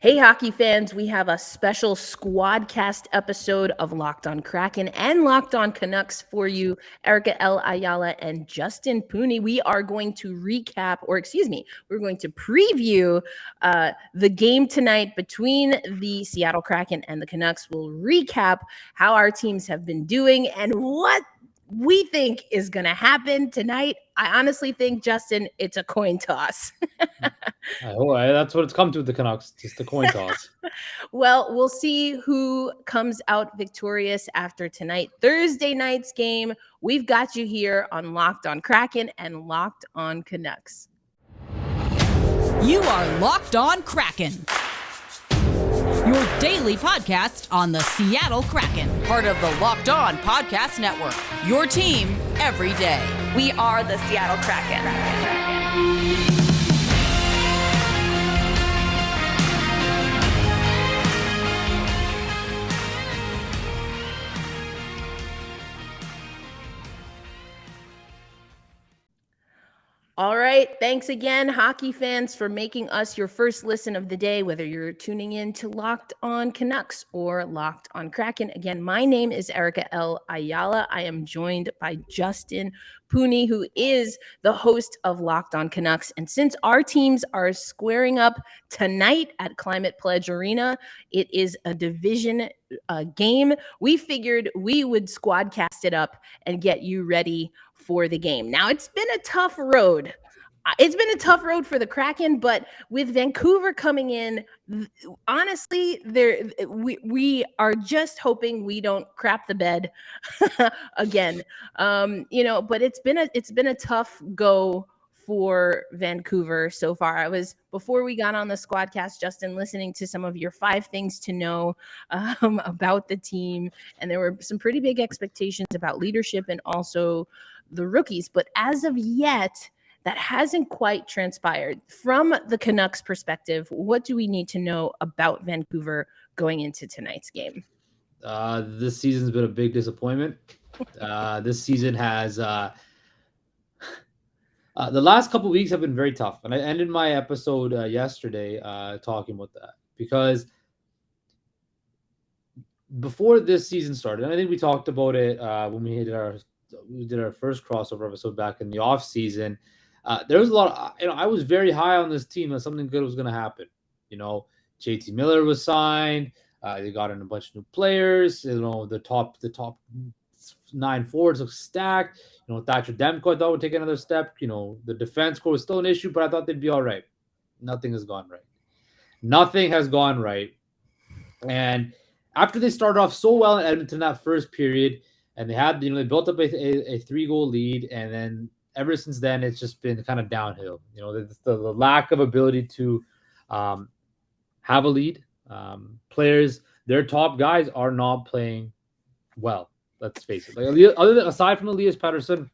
Hey, hockey fans, we have a special Squadcast episode of Locked On Kraken and Locked On Canucks for you, Erica L. Ayala and Justin Pooni. We are going to we're going to preview the game tonight between the Seattle Kraken and the Canucks. We'll recap how our teams have been doing and what we think is going to happen tonight. I honestly think, Justin, it's a coin toss. That's what it's come to with the Canucks, just a coin toss. Well, we'll see who comes out victorious after tonight. Thursday night's game. We've got you here on Locked On Kraken and Locked On Canucks. You are Locked On Kraken, your daily podcast on the Seattle Kraken, part of the Locked On Podcast Network, your team every day. We are the Seattle Kraken. All right. Thanks again, hockey fans, for making us your first listen of the day, whether you're tuning in to Locked On Canucks or Locked On Kraken. Again, my name is Erica L. Ayala. I am joined by Justin Pooni, who is the host of Locked On Canucks. And since our teams are squaring up tonight at Climate Pledge Arena, it is a division game. We figured we would squadcast it up and get you ready for the game. Now, it's been a tough road. It's been a tough road for the Kraken, but with Vancouver coming in, honestly, we are just hoping we don't crap the bed again. But it's been a tough go for Vancouver so far. Before we got on the Squadcast, Justin, listening to some of your 5 things to know about the team, and there were some pretty big expectations about leadership and also the rookies. But as of yet, that hasn't quite transpired. From the Canucks perspective, what do we need to know about Vancouver going into tonight's game? This season's been a big disappointment. This season has the last couple of weeks have been very tough. And I ended my episode yesterday talking about that because before this season started, and I think we talked about it when we did our first crossover episode back in the off season. There was a lot of, I was very high on this team that something good was going to happen. JT Miller was signed. They got in a bunch of new players. The top 9 forwards look stacked. Thatcher Demko I thought would take another step. The defense core was still an issue, but I thought they'd be all right. Nothing has gone right. Nothing has gone right. And after they started off so well in Edmonton that first period, and they had, they built up a 3-goal lead, and then ever since then, it's just been kind of downhill. The lack of ability to have a lead. Players, their top guys are not playing well. Let's face it. Aside from Elias Pettersson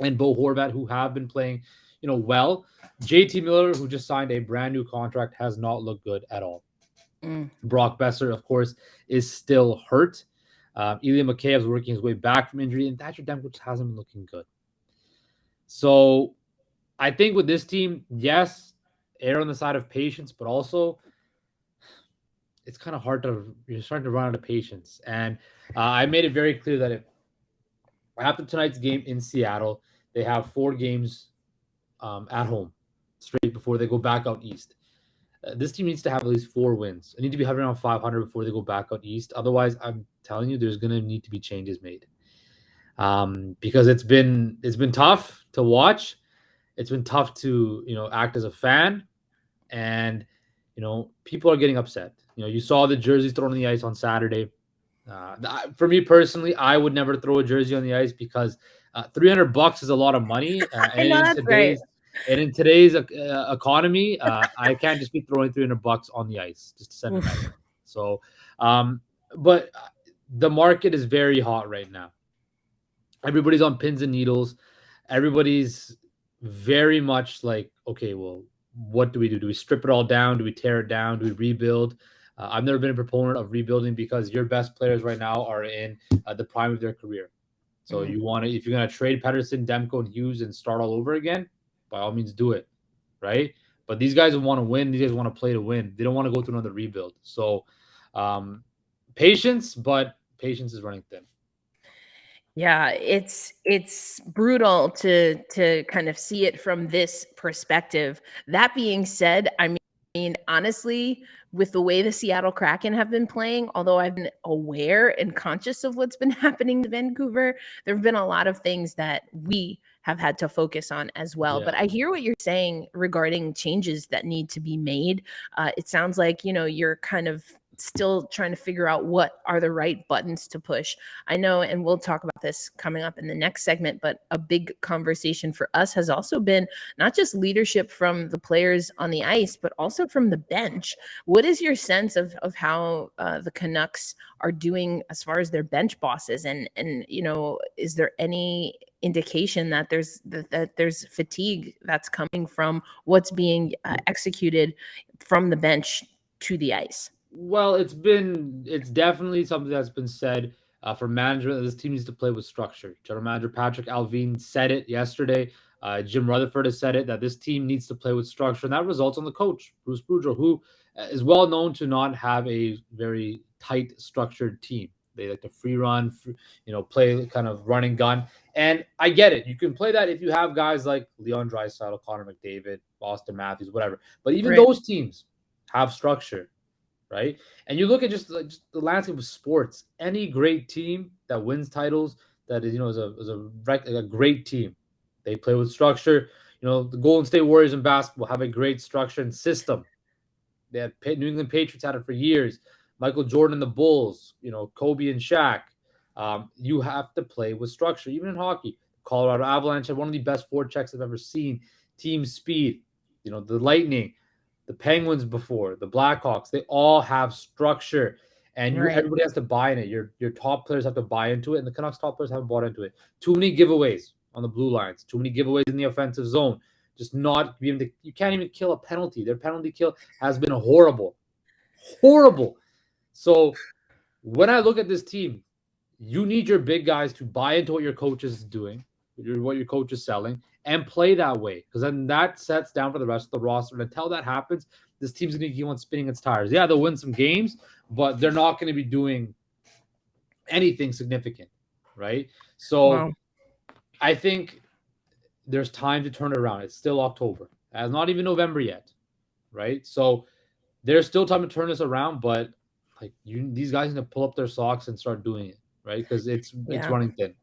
and Bo Horvat, who have been playing, well, JT Miller, who just signed a brand new contract, has not looked good at all. Brock Besser, of course, is still hurt. Ilya Mikheyev is working his way back from injury, and Thatcher Demko just hasn't been looking good. So I think with this team, yes, err on the side of patience, but also it's kind of hard you're starting to run out of patience. And I made it very clear that after tonight's game in Seattle, they have 4 games at home straight before they go back out east. This team needs to have at least 4 wins. They need to be hovering around 500 before they go back out east. Otherwise, I'm telling you, there's going to need to be changes made. Because it's been tough to watch. It's been tough to, act as a fan. And, people are getting upset. You saw the jerseys thrown on the ice on Saturday. For me personally, I would never throw a jersey on the ice because $300 is a lot of money. And in today's economy, I can't just be throwing $300 on the ice just to send it out. So, but the market is very hot right now. Everybody's on pins and needles. Everybody's very much like, okay, well, what do we do? Do we strip it all down? Do we tear it down? Do we rebuild? I've never been a proponent of rebuilding because your best players right now are in the prime of their career. So if you're going to trade Pettersson, Demko, and Hughes and start all over again, by all means do it, right? But these guys want to win. These guys want to play to win. They don't want to go through another rebuild. So patience, but patience is running thin. Yeah, it's brutal to kind of see it from this perspective. That being said, I mean, honestly, with the way the Seattle Kraken have been playing, although I've been aware and conscious of what's been happening to Vancouver, there have been a lot of things that we have had to focus on as well. Yeah. But I hear what you're saying regarding changes that need to be made. It sounds like, you're kind of still trying to figure out what are the right buttons to push. I know, and we'll talk about this coming up in the next segment, but a big conversation for us has also been not just leadership from the players on the ice, but also from the bench. What is your sense of how the Canucks are doing as far as their bench bosses? And is there any indication that there's fatigue that's coming from what's being executed from the bench to the ice? Well, it's definitely something that's been said for management. This team needs to play with structure. General manager Patrick Alvin said it yesterday. Jim Rutherford has said it, that this team needs to play with structure, and that results on the coach, Bruce Boudreau, who is well known to not have a very tight structured team. They like to free run, play kind of running gun. And I get it. You can play that if you have guys like Leon Draisaitl, Connor McDavid, Austin Matthews, whatever. But even those teams have structure. Right. And you look at just the landscape of sports, any great team that wins titles, that is, is a great team. They play with structure. The Golden State Warriors in basketball have a great structure and system. They had New England Patriots had it for years. Michael Jordan and the Bulls, Kobe and Shaq. You have to play with structure. Even in hockey, Colorado Avalanche had one of the best forechecks I've ever seen. Team speed, the Lightning, the Penguins before, the Blackhawks, they all have structure, and everybody has to buy in it. Your top players have to buy into it, and the Canucks top players haven't bought into it. Too many giveaways on the blue lines, too many giveaways in the offensive zone. Just not being able to, you can't even kill a penalty. Their penalty kill has been horrible. So when I look at this team, you need your big guys to buy into what your coach is doing, what your coach is selling, and play that way, because then that sets down for the rest of the roster. And until that happens, this team's going to keep on spinning its tires. Yeah, they'll win some games, but they're not going to be doing anything significant, right? So I think there's time to turn it around. It's still October. It's not even November yet, right? So there's still time to turn this around, but these guys need to pull up their socks and start doing it, right? Because it's running thin.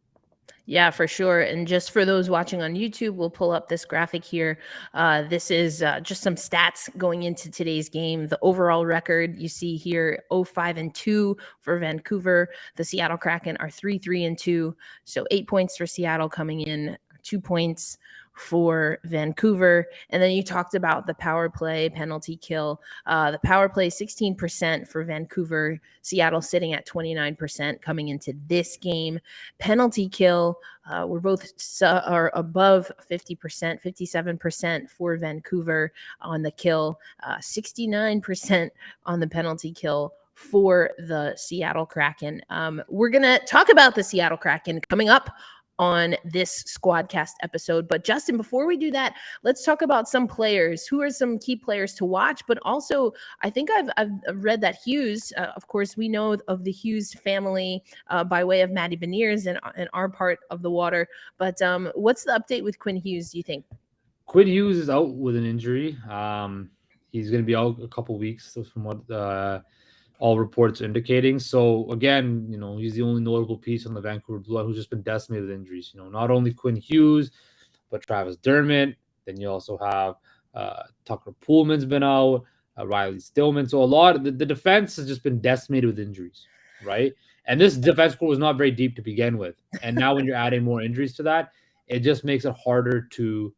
Yeah, for sure. And just for those watching on YouTube, we'll pull up this graphic here. This is just some stats going into today's game. The overall record you see here, 0-5-2 for Vancouver. The Seattle Kraken are 3-3-2. So 8 points for Seattle coming in, 2 points for Vancouver. And then you talked about the power play, penalty kill. The power play, 16% for Vancouver. Seattle sitting at 29% coming into this game. Penalty kill, we're both are above 50%, 57% for Vancouver on the kill, 69% on the penalty kill for the Seattle Kraken. We're going to talk about the Seattle Kraken coming up on this Squadcast episode. But Justin, before we do that, let's talk about some players. Who are some key players to watch? But also, I think I've read that Hughes, of course, we know of the Hughes family by way of Matty Beniers in our part of the water. But what's the update with Quinn Hughes, do you think? Quinn Hughes is out with an injury. He's going to be out a couple weeks from what all reports indicating. So again, he's the only notable piece on the Vancouver Blue Line who's just been decimated with injuries. Not only Quinn Hughes, but Travis Dermott. Then you also have Tucker Pullman's been out, Riley Stillman. So a lot of the defense has just been decimated with injuries, right? And this defense core was not very deep to begin with. And now when you're adding more injuries to that, it just makes it harder to,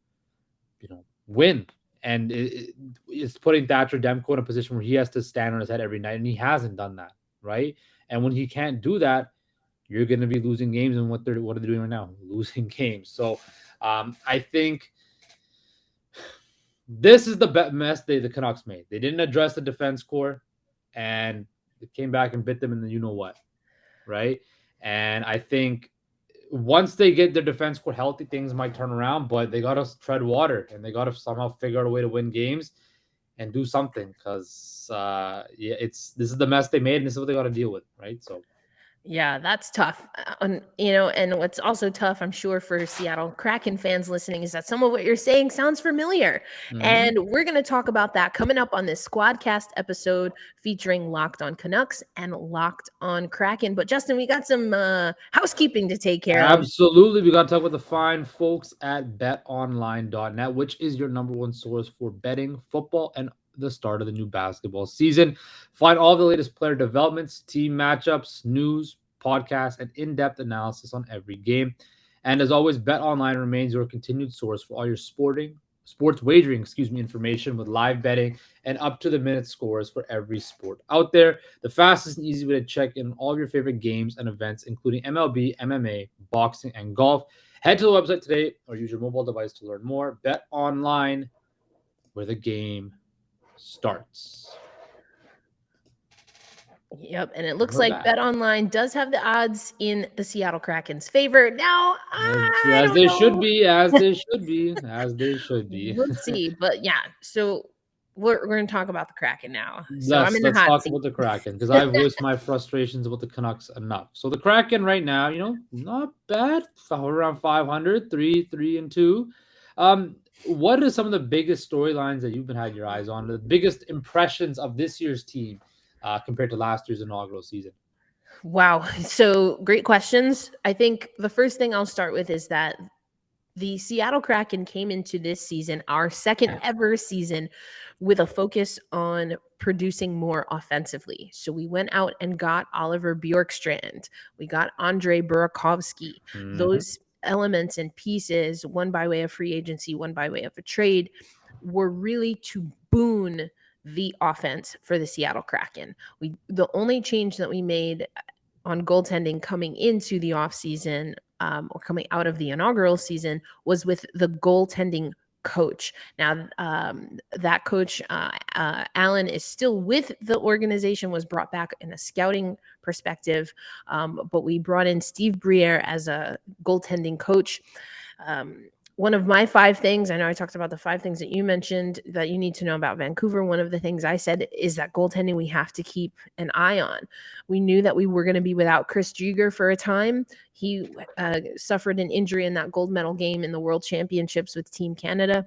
win. And it's putting Thatcher Demko in a position where he has to stand on his head every night, and he hasn't done that, right? And when he can't do that, you're going to be losing games. And what are they doing right now? Losing games. So I think this is the mess the Canucks made. They didn't address the defense core, and it came back and bit them in the you-know-what, right? And I think once they get their defense core healthy, things might turn around, but they got to tread water and they got to somehow figure out a way to win games and do something because this is the mess they made and this is what they got to deal with, right? So. Yeah, that's tough. And what's also tough, I'm sure, for Seattle Kraken fans listening is that some of what you're saying sounds familiar. Mhm. And we're going to talk about that coming up on this Squadcast episode featuring Locked on Canucks and Locked on Kraken. But Justin, we got some housekeeping to take care of. Absolutely. We got to talk with the fine folks at betonline.net, which is your number one source for betting, football, and the start of the new basketball season. Find all the latest player developments, team matchups, news, podcasts, and in-depth analysis on every game. And as always, BetOnline remains your continued source for all your sports wagering, information with live betting and up-to-the-minute scores for every sport out there. The fastest and easy way to check in all of your favorite games and events, including MLB, MMA, boxing, and golf. Head to the website today or use your mobile device to learn more. Bet Online, where the game starts. Yep, and it looks like BetOnline does have the odds in the Seattle Kraken's favor. Now, as they should be. Let's see, but yeah, so we're going to talk about the Kraken now. So let's talk about the Kraken because I've voiced my frustrations about the Canucks enough. So the Kraken right now, not bad, around 500, 3-2. What are some of the biggest storylines that you've been had your eyes on? The biggest impressions of this year's team compared to last year's inaugural season? Wow. So great questions. I think the first thing I'll start with is that the Seattle Kraken came into this season, our second ever season, with a focus on producing more offensively. So we went out and got Oliver Bjorkstrand. We got Andre Burakovsky. Mhm. Those elements and pieces, one by way of free agency, one by way of a trade, were really to boon the offense for the Seattle Kraken. The only change that we made on goaltending coming into the offseason or coming out of the inaugural season was with the goaltending coach. Now, that coach, Alan, is still with the organization, was brought back in a scouting perspective, but we brought in Steve Briere as a goaltending coach. One of my 5 things, I know I talked about the 5 things that you mentioned that you need to know about Vancouver. One of the things I said is that goaltending we have to keep an eye on. We knew that we were going to be without Chris Driedger for a time. He suffered an injury in that gold medal game in the World Championships with Team Canada.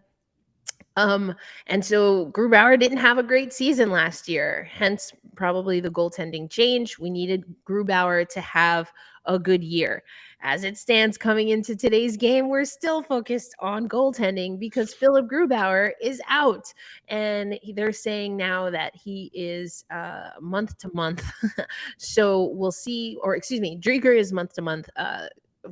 And so Grubauer didn't have a great season last year, hence probably the goaltending change. We needed Grubauer to have a good year. As it stands coming into today's game, we're still focused on goaltending because Philip Grubauer is out. And they're saying now that he is month to month. So we'll see, or excuse me, Driedger is month to month.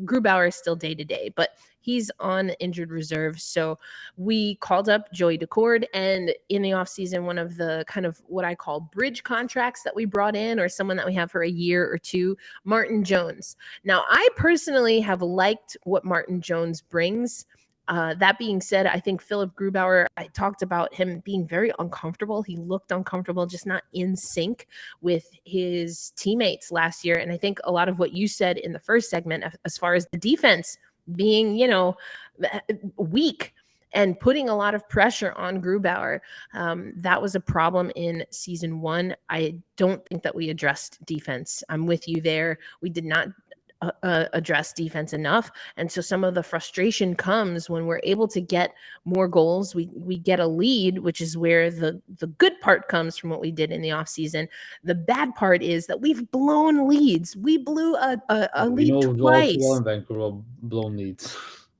Grubauer is still day to day, but he's on injured reserve. So we called up Joey Decord, and in the offseason, one of the kind of what I call bridge contracts that we brought in, or someone that we have for a year or two, Martin Jones. Now, I personally have liked what Martin Jones brings. That being said, I think Philip Grubauer, I talked about him being very uncomfortable. He looked uncomfortable, just not in sync with his teammates last year. And I think a lot of what you said in the first segment, as far as the defense being, weak and putting a lot of pressure on Grubauer, that was a problem in season 1. I don't think that we addressed defense. I'm with you there. We did not address defense enough. And so some of the frustration comes when we're able to get more goals. We get a lead, which is where the good part comes from what we did in the offseason. The bad part is that we've blown leads. We blew a lead twice. All too well in Vancouver, blown leads.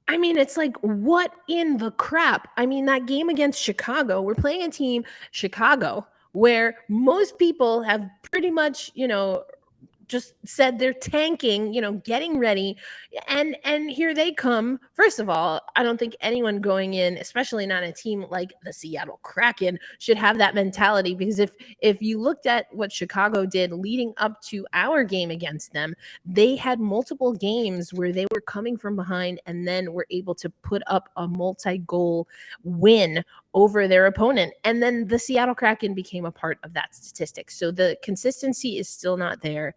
I mean, it's like, what in the crap? I mean, that game against Chicago, we're playing a team, Chicago, where most people have pretty much, just said they're tanking, getting ready. And here they come. First of all, I don't think anyone going in, especially not a team like the Seattle Kraken, should have that mentality, because if you looked at what Chicago did leading up to our game against them, they had multiple games where they were coming from behind and then were able to put up a multi-goal win over their opponent. And then the Seattle Kraken became a part of that statistic. So the consistency is still not there.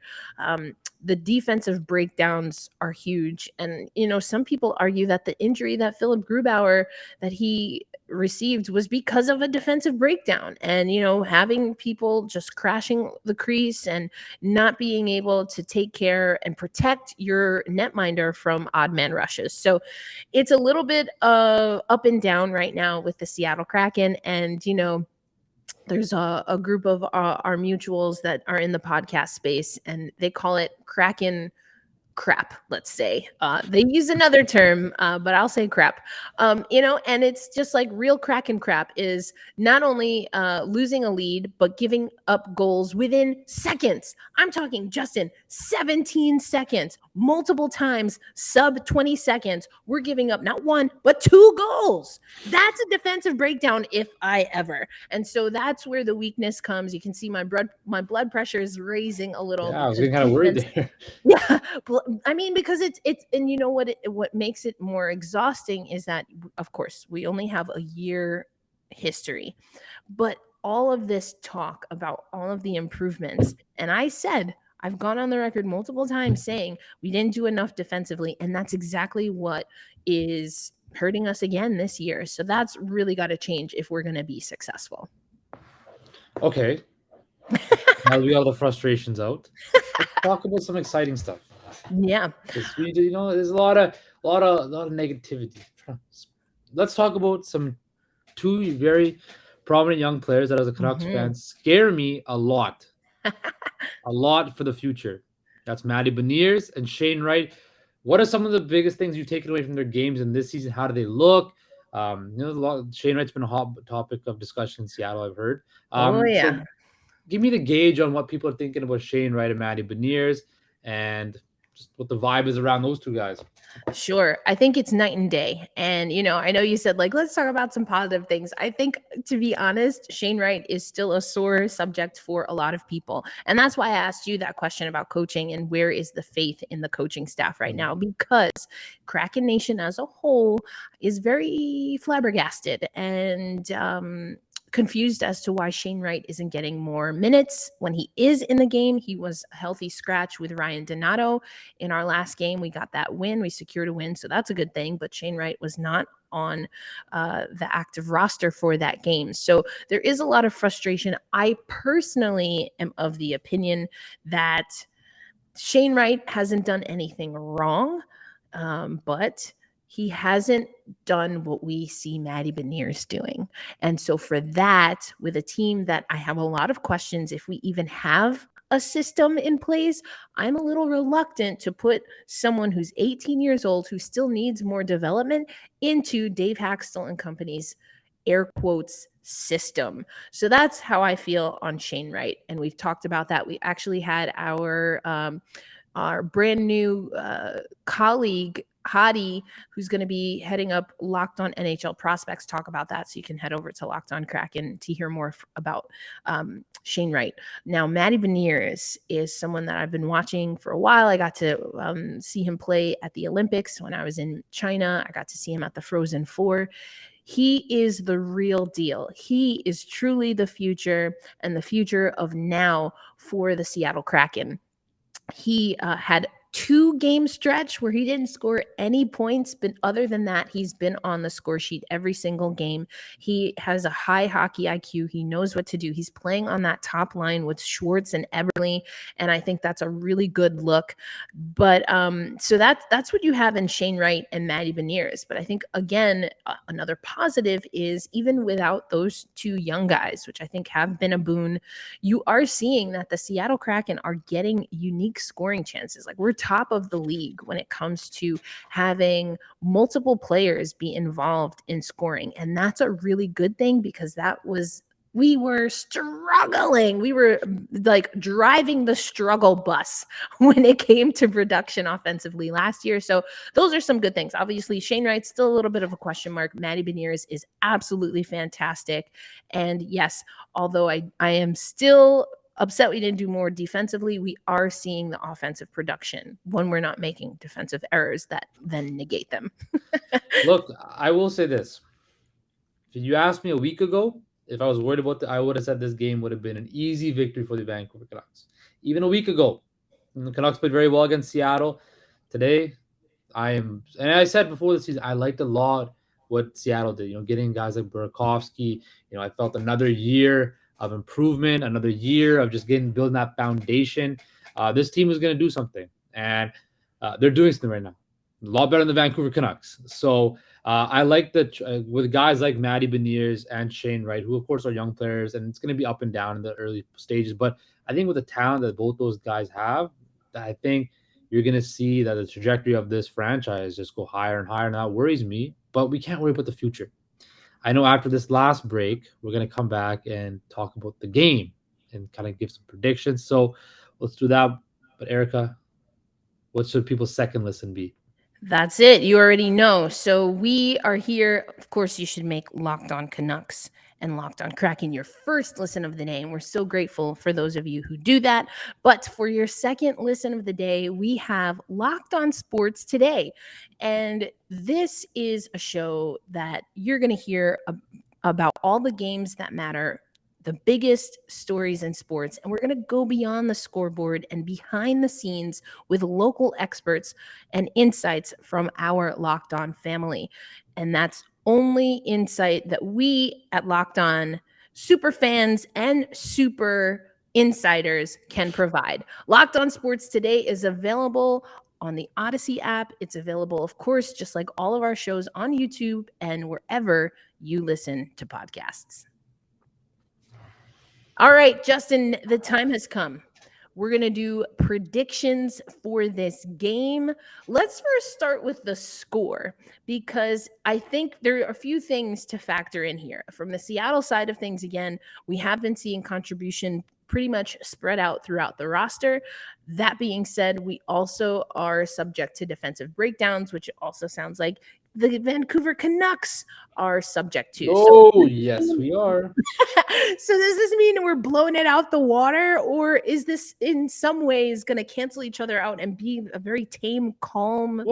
The defensive breakdowns are huge. And, some people argue that the injury that Philip Grubauer that he received was because of a defensive breakdown and, having people just crashing the crease and not being able to take care and protect your netminder from odd man rushes. So it's a little bit up and down right now with the Seattle Kraken. And, there's a group of our mutuals that are in the podcast space, and they call it Kraken crap, let's say. They use another term, but I'll say crap. And it's just like real Kraken crap is not only losing a lead, but giving up goals within seconds. I'm talking, Justin, 17 seconds, multiple times, sub 20 seconds. We're giving up not one, but 2 goals. That's a defensive breakdown if I ever. And so that's where the weakness comes. You can see my blood pressure is raising a little. Yeah, I was getting kind of worried there. Yeah. I mean, because it's and what makes it more exhausting is that, of course, we only have a year history, but all of this talk about all of the improvements. And I've gone on the record multiple times saying we didn't do enough defensively. And that's exactly what is hurting us again this year. So that's really got to change if we're going to be successful. Okay. Now we got all the frustrations out. Let's talk about some exciting stuff. Yeah. Because there's a lot of negativity. Let's talk about some 2 very prominent young players that, as a Canucks fan, scare me a lot. A lot for the future. That's Matty Beniers and Shane Wright. What are some of the biggest things you've taken away from their games in this season? How do they look? Shane Wright's been a hot topic of discussion in Seattle, I've heard. So give me the gauge on what people are thinking about Shane Wright and Matty Beniers, and just what the vibe is around those 2 guys. Sure. I think it's night and day. And, I know you said, let's talk about some positive things. I think, to be honest, Shane Wright is still a sore subject for a lot of people. And that's why I asked you that question about coaching and where is the faith in the coaching staff right now, because Kraken Nation as a whole is very flabbergasted and confused as to why Shane Wright isn't getting more minutes when he is in the game. He was a healthy scratch with Ryan Donato in our last game. We got that win. We secured a win, so that's a good thing. But Shane Wright was not on the active roster for that game. So there is a lot of frustration. I personally am of the opinion that Shane Wright hasn't done anything wrong, but he hasn't done what we see Matty Beniers doing. And so for that, with a team that I have a lot of questions if we even have a system in place, I'm a little reluctant to put someone who's 18 years old, who still needs more development, into Dave Haxtell and company's air quotes system. So that's how I feel on Shane Wright. And we've talked about that. We actually had our brand new colleague, Hadi, who's going to be heading up Locked On NHL Prospects, talk about that. So you can head over to Locked On Kraken to hear more about Shane Wright. Now, Matty Beniers is someone that I've been watching for a while. I got to see him play at the Olympics when I was in China. I got to see him at the Frozen Four. He is the real deal. He is truly the future and the future of now for the Seattle Kraken. He had 2-game stretch where he didn't score any points, but other than that, he's been on the score sheet every single game. He has a high hockey IQ. He knows what to do. He's playing on that top line with Schwartz and Eberle, and I think that's a really good look. But so that's what you have in Shane Wright and Matty Beniers. But I think, again, another positive is even without those 2 young guys, which I think have been a boon, you are seeing that the Seattle Kraken are getting unique scoring chances. Like, we're top of the league when it comes to having multiple players be involved in scoring. And that's a really good thing, because we were struggling. We were like driving the struggle bus when it came to production offensively last year. So those are some good things. Obviously, Shane Wright's still a little bit of a question mark. Matty Beniers is absolutely fantastic. And yes, although I am still upset we didn't do more defensively, we are seeing the offensive production when we're not making defensive errors that then negate them. Look, I will say this. If you asked me a week ago, if I was worried about I would have said this game would have been an easy victory for the Vancouver Canucks. Even a week ago, and the Canucks played very well against Seattle. Today, and I said before the season, I liked a lot what Seattle did. Getting guys like Burakovsky. I felt another year of improvement, another year of just building that foundation. This team was going to do something, and they're doing something right now. A lot better than the Vancouver Canucks. So I like that with guys like Matty Beniers and Shane Wright, who of course are young players, and it's going to be up and down in the early stages. But I think with the talent that both those guys have, I think you're going to see that the trajectory of this franchise just go higher and higher. And that worries me, but we can't worry about the future. I know after this last break, we're going to come back and talk about the game and kind of give some predictions. So let's do that. But Erica, what should people's second listen be? That's it. You already know. So we are here. Of course, you should make Locked On Canucks and Locked On Kraken your first listen of the day. And we're so grateful for those of you who do that. But for your second listen of the day, we have Locked On Sports Today. And this is a show that you're going to hear about all the games that matter, the biggest stories in sports, and we're going to go beyond the scoreboard and behind the scenes with local experts and insights from our Locked On family. And that's only insight that we at Locked On super fans and super insiders can provide. Locked On Sports Today is available on the Odyssey app. It's available, of course, just like all of our shows on YouTube and wherever you listen to podcasts. All right, Justin, the time has come. We're going to do predictions for this game. Let's first start with the score, because I think there are a few things to factor in here. From the Seattle side of things, again, we have been seeing contribution pretty much spread out throughout the roster. That being said, we also are subject to defensive breakdowns, which also sounds like the Vancouver Canucks are subject to. Oh, yes, we are. So does this mean we're blowing it out the water, or is this in some ways going to cancel each other out and be a very tame, calm,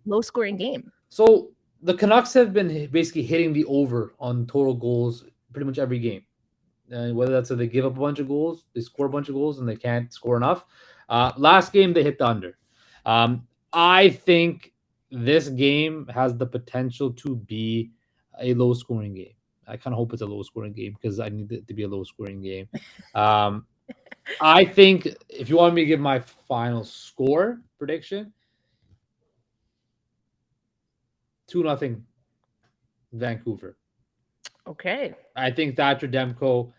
low-scoring game? So the Canucks have been basically hitting the over on total goals pretty much every game. Whether that's they give up a bunch of goals, they score a bunch of goals, and they can't score enough. Last game, they hit the under. I think this game has the potential to be a low-scoring game. I kind of hope it's a low-scoring game because I need it to be a low-scoring game. I think if you want me to give my final score prediction, 2-0 Vancouver. Okay. I think Thatcher Demko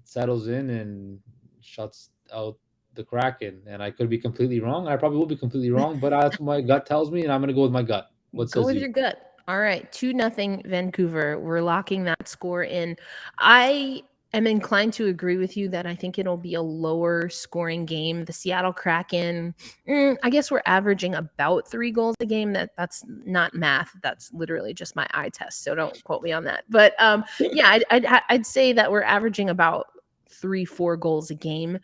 settles in and shuts out the Kraken. And I could be completely wrong. I probably will be completely wrong, but that's what my gut tells me, and I'm going to go with my gut. Go with your gut. All right, 2-0 Vancouver. We're locking that score in. I am inclined to agree with you that I think it'll be a lower scoring game. The Seattle Kraken, I guess we're averaging about 3 goals a game. That's not math. That's literally just my eye test, so don't quote me on that. But yeah, I'd say that we're averaging about 3-4 goals a game.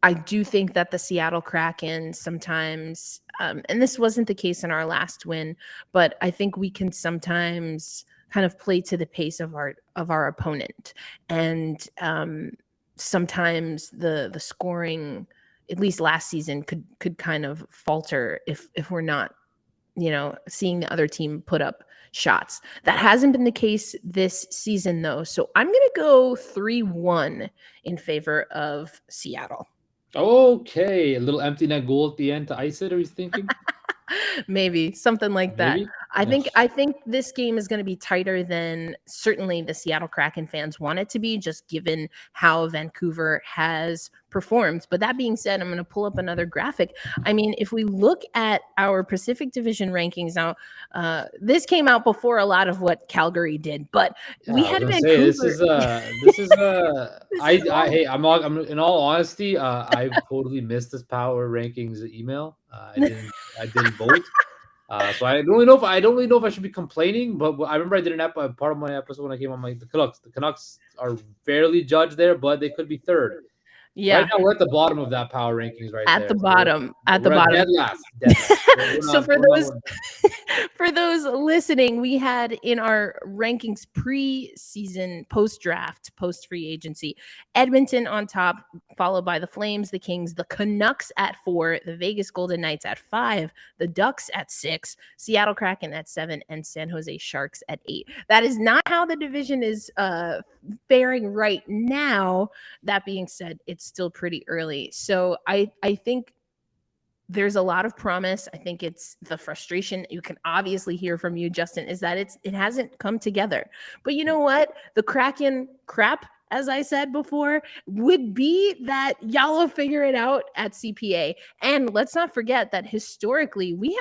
I do think that the Seattle Kraken sometimes, and this wasn't the case in our last win, but I think we can sometimes kind of play to the pace of our opponent, and sometimes the scoring, at least last season, could kind of falter if we're not, seeing the other team put up shots. That hasn't been the case this season, though. So I'm going to go 3-1 in favor of Seattle. Okay. A little empty net goal at the end to ice it, are you thinking? Maybe something like that. I think this game is going to be tighter than certainly the Seattle Kraken fans want it to be, just given how Vancouver has performed. But that being said, I'm going to pull up another graphic. I mean, if we look at our Pacific Division rankings now, this came out before a lot of what Calgary did, but we had Vancouver. I'm in all honesty, I totally missed this power rankings email. I didn't vote. So I don't really know if I should be complaining, but I remember I did part of my episode when I came on the Canucks. The Canucks are fairly judged there, but they could be third. Yeah. Right now, we're at the bottom of that power rankings right At there. the bottom. At the We're bottom. dead last. Dead last. So for those listening, we had in our rankings pre-season, post-draft, post-free agency, Edmonton on top, followed by the Flames, the Kings, the Canucks at 4, the Vegas Golden Knights at 5, the Ducks at 6, Seattle Kraken at 7, and San Jose Sharks at 8. That is not how the division is faring right now. That being said, it's still pretty early. So I think there's a lot of promise. I think it's the frustration you can obviously hear from you, Justin, is that it hasn't come together. But you know what? The Kraken crap, as I said before, would be that y'all will figure it out at CPA. And let's not forget that historically, we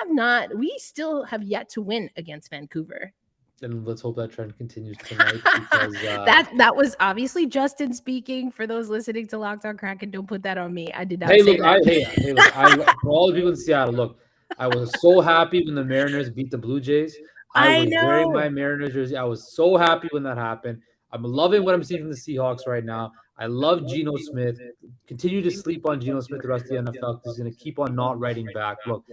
still have yet to win against Vancouver. And let's hope that trend continues tonight because that was obviously Justin speaking. For those listening to Locked On Kraken, don't put that on me. I did not say that. For all the people in Seattle, look, I was so happy when the Mariners beat the Blue Jays. I was wearing my Mariners jersey. I was so happy when that happened. I'm loving what I'm seeing from the Seahawks right now. I love Geno Smith. Continue to sleep on Geno Smith the rest of the NFL because he's going to keep on not writing back. Look,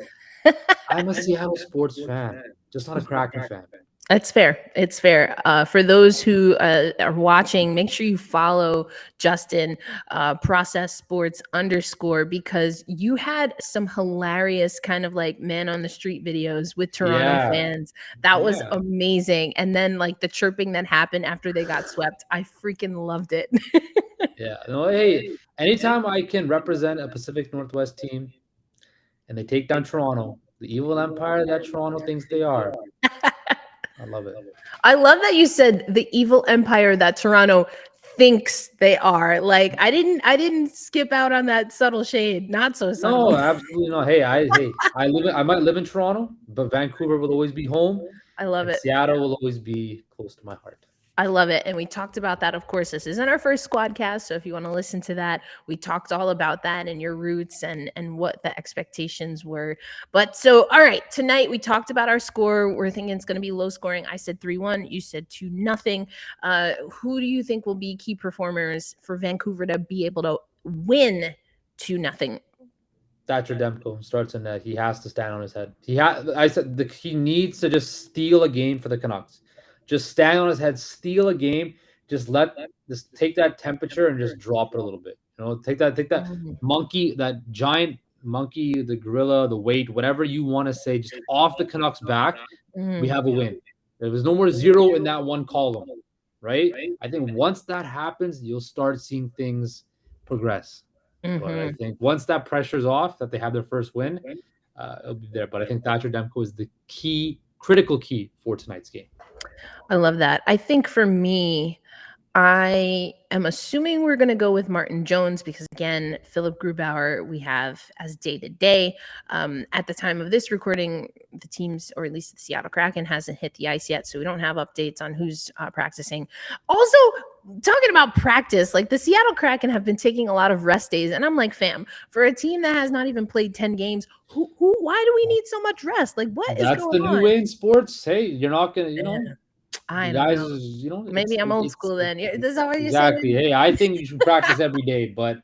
I'm a Seattle sports fan, just not a Kraken fan. It's fair. It's fair. For those who are watching, make sure you follow Justin, Process Sports _ because you had some hilarious kind of like man on the street videos with Toronto fans. That was amazing. And then like the chirping that happened after they got swept, I freaking loved it. Yeah. No, hey, anytime I can represent a Pacific Northwest team and they take down Toronto, the evil empire that Toronto thinks they are. I love it. I love that you said the evil empire that Toronto thinks they are. Like I didn't skip out on that subtle shade. Not so subtle. No, absolutely not. Hey, I might live in Toronto, but Vancouver will always be home. I love it. Seattle will always be close to my heart. I love it. And we talked about that. Of course, this isn't our first Squadcast. So if you want to listen to that, we talked all about that and your roots and what the expectations were. But so, all right, tonight we talked about our score. We're thinking it's going to be low scoring. I said 3-1. You said 2-0. Who do you think will be key performers for Vancouver to be able to win 2-0? Thatcher Demko starts in net. He has to stand on his head. He needs to just steal a game for the Canucks. Just stand on his head, steal a game. Just take that temperature and just drop it a little bit. You know, take that monkey, that giant monkey, the gorilla, the weight, whatever you want to say, just off the Canucks' back. We have a win. There was no more 0 in that one column, right? I think once that happens, you'll start seeing things progress. But I think once that pressure's off, that they have their first win, it'll be there. But I think Thatcher Demko is the critical key for tonight's game. I love that. I think for me, I am assuming we're going to go with Martin Jones because, again, Philip Grubauer we have as day-to-day. At the time of this recording, the teams, or at least the Seattle Kraken, hasn't hit the ice yet, so we don't have updates on who's practicing. Also, talking about practice, like the Seattle Kraken have been taking a lot of rest days, and I'm like, fam, for a team that has not even played 10 games, why do we need so much rest? Like, what is going on? That's the new way in sports. Hey, you're not going to, you know. I guys, know. You know, maybe I'm old school then. This is how you exactly. Hey, I think you should practice every day, but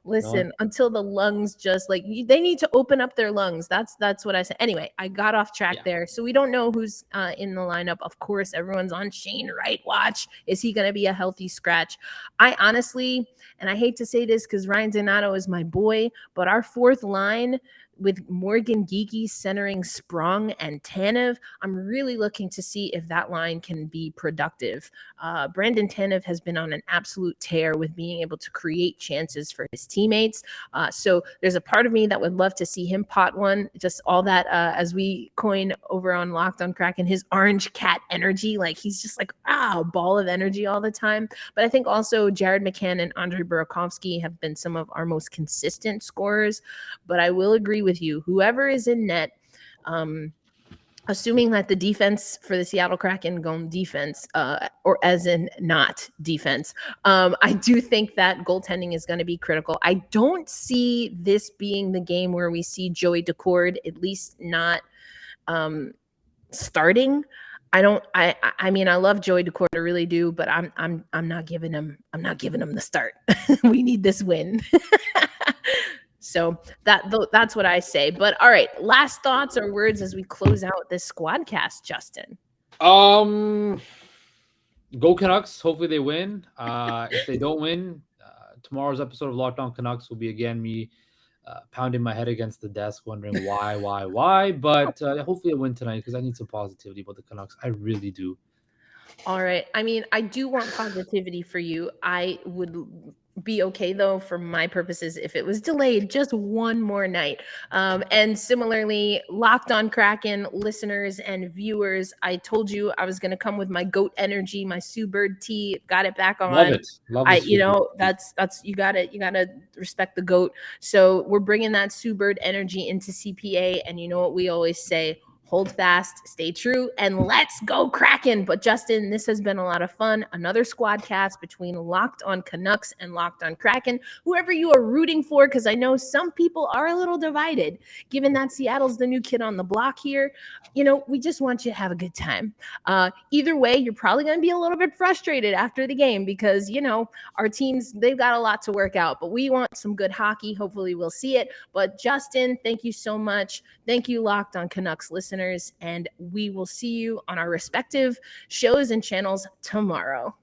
listen, until the lungs just like they need to open up their lungs. That's what I said. Anyway, I got off track there. So we don't know who's in the lineup. Of course, everyone's on Shane Wright watch. Is he going to be a healthy scratch? I honestly, and I hate to say this because Ryan Donato is my boy, but our fourth line with Morgan Geekie centering Sprong and Tanev, I'm really looking to see if that line can be productive. Brandon Tanev has been on an absolute tear with being able to create chances for his teammates. So there's a part of me that would love to see him pot one, just all that, as we coin over on Locked On Kraken, his orange cat energy. Like he's just like, a ball of energy all the time. But I think also Jared McCann and Andrei Burakovsky have been some of our most consistent scorers. But I will agree with you, whoever is in net, assuming that the defense for the Seattle Kraken going defense, or as in not defense, I do think that goaltending is going to be critical. I don't see this being the game where we see Joey Decord, at least not starting. I mean, I love Joey Daccord, I really do, but I'm not giving him the start. We need this win. So that's what I say. But all right, last thoughts or words as we close out this squadcast, Justin. Go Canucks. Hopefully they win. If they don't win, tomorrow's episode of Locked On Canucks will be again me pounding my head against the desk, wondering why. But hopefully I win tonight because I need some positivity about the Canucks. I really do. All right. I mean, I do want positivity for you. I would be okay, though, for my purposes, if it was delayed just one more night. And similarly, Locked On Kraken listeners and viewers, I told you I was going to come with my goat energy, my Sue Bird tee. Got it back on. Love it. Love it. You know, that's you gotta respect the goat. So we're bringing that Sue Bird energy into CPA, and you know what we always say. Hold fast, stay true, and let's go Kraken. But Justin, this has been a lot of fun. Another squad cast between Locked On Canucks and Locked On Kraken. Whoever you are rooting for, because I know some people are a little divided, given that Seattle's the new kid on the block here. You know, we just want you to have a good time. Either way, you're probably going to be a little bit frustrated after the game because, you know, our teams, they've got a lot to work out, but we want some good hockey. Hopefully we'll see it. But Justin, thank you so much. Thank you, Locked On Canucks listeners, and we will see you on our respective shows and channels tomorrow.